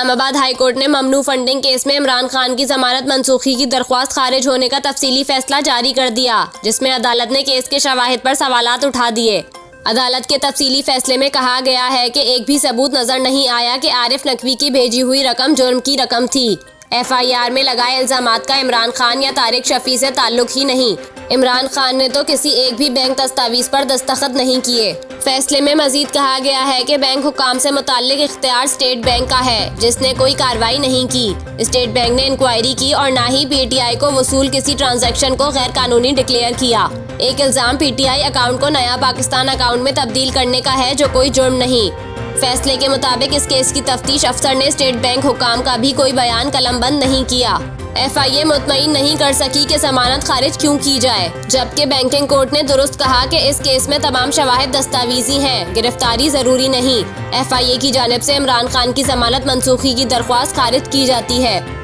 Islamabad high court ने ममनू funding case में इमरान खान की जमानत मनसूखी की दरख्वास्त खारिज होने का तफसीली फैसला जारी कर दिया, जिसमें अदालत ने केस के शवाहिद पर सवालात उठा दिए। अदालत के तफसीली फैसले में कहा गया है कि एक भी सबूत नजर नहीं आया कि आरिफ नकवी की भेजी हुई रकम जुर्म की रकम थी। FIR में लगाए इल्जामात का इमरान खान या तारिक शफी से ताल्लुक ही नहीं। इमरान खान ने तो किसी एक भी बैंक दस्तावेज पर दस्तखत नहीं किए। फैसले में मजीद कहा गया है कि बैंक हुकाम से मुताल्लिक इख्तियार स्टेट बैंक का है, जिसने कोई कार्रवाई नहीं की। स्टेट बैंक ने इंक्वायरी की और ना ही PTI को वसूल किसी ट्रांजैक्शन को गैर कानूनी डिक्लेयर किया। एक इल्जाम PTI अकाउंट को नया पाकिस्तान अकाउंट में तब्दील करने का है, जो कोई जुर्म नहीं। फैसले के मुताबिक इस केस की तफ्तीश अफसर ने स्टेट बैंक हुकाम का भी कोई बयान कलमबंद नहीं किया। FIA मुतमईन नहीं कर सकी कि जमानत खारिज क्यों की जाए, जबकि बैंकिंग कोर्ट ने दुरुस्त कहा कि इस केस में तमाम शवाहिद दस्तावेजी हैं, गिरफ्तारी जरूरी नहीं। FIA की जानिब से इमरान खान की जमानत मनसूखी की दरख्वास्त खारिज की जाती है।